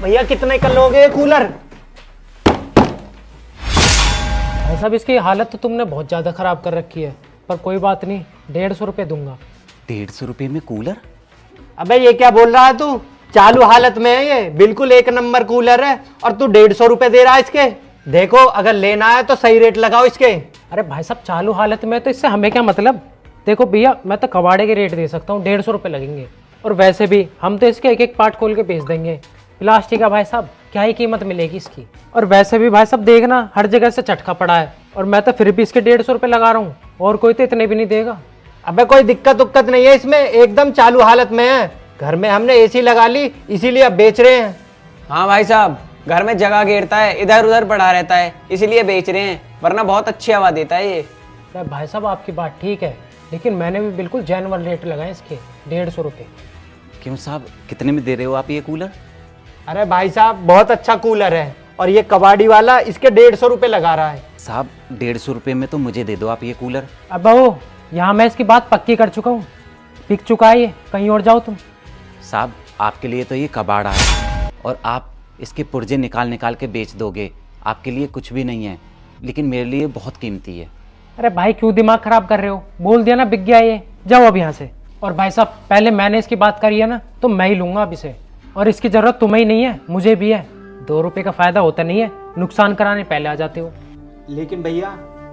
भैया कितने का लोगे कूलर? भाई साहब इसकी हालत तो तुमने बहुत ज़्यादा ख़राब कर रखी है, पर कोई बात नहीं, 150 रुपये दूंगा। 150 रुपये में कूलर? अबे ये क्या बोल रहा है तू? चालू हालत में है ये, बिल्कुल एक नंबर कूलर है और तू 150 रुपए दे रहा है इसके। देखो अगर लेना है तो सही रेट लगाओ इसके। अरे भाई साहब चालू हालत में है तो इससे हमें क्या मतलब। देखो भैया मैं तो कबाड़े के रेट दे सकता हूँ, 150 रुपये लगेंगे। और वैसे भी हम तो इसके एक एक पार्ट खोल के बेच देंगे। प्लास्टिक का भाई साहब क्या ही कीमत मिलेगी इसकी। और वैसे भी भाई साहब देखना हर जगह से चटका पड़ा है, और मैं तो फिर भी इसके 150 रुपये लगा रहा हूँ, और कोई तो इतने भी नहीं देगा। अबे कोई दिक्कत उक्कत नहीं है इसमें, एकदम चालू हालत में है। घर में हमने एसी लगा ली इसीलिए अब बेच रहे हैं। हाँ भाई साहब, घर में जगह घेरता है, इधर उधर पड़ा रहता है, इसीलिए बेच रहे हैं, वरना बहुत अच्छी हवा देता है ये। अरे भाई साहब आपकी बात ठीक है, लेकिन मैंने भी बिल्कुल जेन्युइन रेट लगाए इसके, 150 रुपये। क्यों साहब, कितने में दे रहे हो आप ये कूलर? अरे भाई साहब बहुत अच्छा कूलर है, और ये कबाड़ी वाला इसके 150 रुपए लगा रहा है। साहब 150 रुपये में तो मुझे दे दो आप ये कूलर। अब बहू यहाँ मैं इसकी बात पक्की कर चुका हूँ, बिक चुका है ये, कहीं और जाओ तुम। साहब आपके लिए तो ये कबाड़ा है, और आप इसके पुर्जे निकाल निकाल के बेच दोगे, आपके लिए कुछ भी नहीं है, लेकिन मेरे लिए बहुत कीमती है। अरे भाई क्यों दिमाग खराब कर रहे हो, बोल दिया ना बिक गया ये, जाओ अब यहाँ से। और भाई साहब पहले मैंने इसकी बात करी है ना, तो मैं ही लूँगा अब इसे, और इसकी ज़रूरत तुम्हें ही नहीं है, मुझे भी है। 2 रुपये का फ़ायदा होता नहीं है, नुकसान कराने पहले आ जाते हो। लेकिन भैया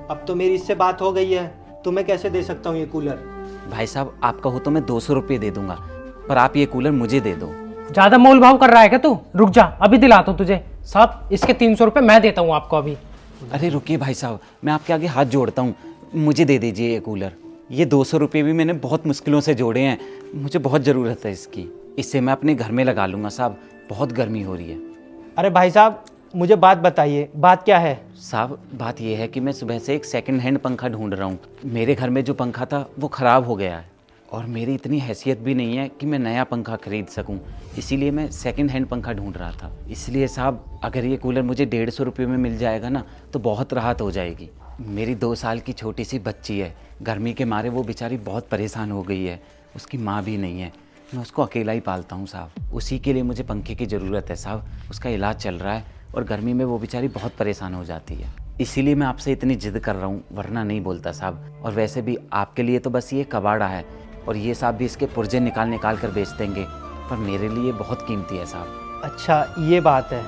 अब तो मेरी इससे बात हो गई है, तुम्हें कैसे दे सकता हूँ ये कूलर? भाई साहब आप कहो तो मैं 200 रुपये दे दूंगा, पर आप ये कूलर मुझे दे दो। ज़्यादा मोल भाव कर रहा है क्या तू? रुक जा अभी दिलाता हूँ तुझे। साहब इसके 300 रुपये मैं देता हूँ आपको अभी। अरे रुकिए भाई साहब, मैं आपके आगे हाथ जोड़ता हूँ, मुझे दे दीजिए ये कूलर। ये 200 रुपये भी मैंने बहुत मुश्किलों से जोड़े हैं, मुझे बहुत ज़रूरत है इसकी, इससे मैं अपने घर में लगा लूँगा साहब, बहुत गर्मी हो रही है। अरे भाई साहब मुझे बात बताइए, बात क्या है? साहब बात यह है कि मैं सुबह से एक सेकंड हैंड पंखा ढूंढ रहा हूँ। मेरे घर में जो पंखा था वो ख़राब हो गया है, और मेरी इतनी हैसियत भी नहीं है कि मैं नया पंखा खरीद सकूं, इसीलिए मैं सेकंड हैंड पंखा ढूंढ रहा था। इसलिए साहब अगर ये कूलर मुझे 150 रुपये में मिल जाएगा ना तो बहुत राहत हो जाएगी। मेरी 2 साल की छोटी सी बच्ची है, गर्मी के मारे वो बेचारी बहुत परेशान हो गई है, उसकी माँ भी नहीं है, मैं उसको अकेला ही पालता हूँ साहब, उसी के लिए मुझे पंखे की ज़रूरत है साहब। उसका इलाज चल रहा है और गर्मी में वो बेचारी बहुत परेशान हो जाती है, इसीलिए मैं आपसे इतनी जिद कर रहा हूँ, वरना नहीं बोलता साहब। और वैसे भी आपके लिए तो बस ये कबाड़ा है, और ये साहब भी इसके पुर्जे निकाल निकाल कर बेच देंगे, पर मेरे लिए बहुत कीमती है साहब। अच्छा ये बात है।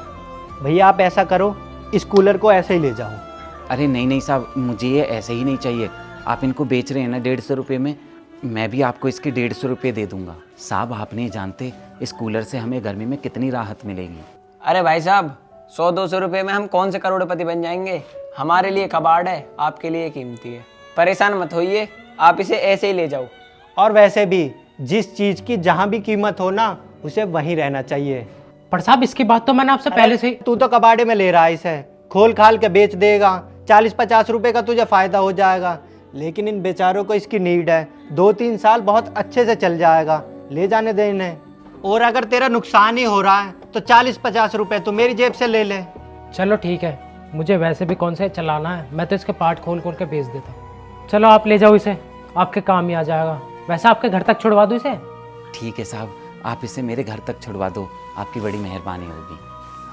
भैया आप ऐसा करो, इस कूलर को ऐसे ही ले जाओ। अरे नहीं नहीं साहब, मुझे ये ऐसे ही नहीं चाहिए। आप इनको बेच रहे हैं ना 150 रुपये में, मैं भी आपको इसके 150 रुपये दे दूंगा। साहब आप नहीं जानते इस कूलर से हमें गर्मी में कितनी राहत मिलेगी। अरे भाई साहब, 100-200 रुपये में हम कौन से करोड़पति बन जाएंगे? हमारे लिए कबाड़ है, आपके लिए कीमती है। परेशान मत होइए, आप इसे ऐसे ही ले जाओ। और वैसे भी जिस चीज़ की जहाँ भी कीमत हो ना, उसे वहीं रहना चाहिए। पर साहब इसकी बात तो मैंने आपसे पहले से। तू तो कबाड़े में ले रहा है इसे, खोल खाल के बेच देगा, 40-50 रुपए का तुझे फ़ायदा हो जाएगा, लेकिन इन बेचारों को इसकी नीड है। 2-3 साल बहुत अच्छे से चल जाएगा, ले जाने दे इन्हें। और अगर तेरा नुकसान ही हो रहा है तो 40-50 रुपए तो मेरी जेब से ले ले। चलो ठीक है, मुझे वैसे भी कौन से चलाना है, मैं तो इसके पार्ट खोल खोल के बेच देता हूँ। चलो आप ले जाओ इसे, आपके काम ही आ जाएगा। वैसे आपके घर तक छुड़वा दूँ इसे? ठीक है साहब, आप इसे मेरे घर तक छुड़वा दो, आपकी बड़ी मेहरबानी होगी।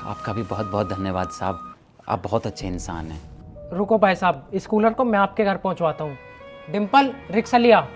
आपका भी बहुत बहुत धन्यवाद साहब, आप बहुत अच्छे इंसान हैं। रुको भाई साहब, इस कूलर को मैं आपके घर पहुंचवाता हूँ। डिम्पल रिक्शा लिया।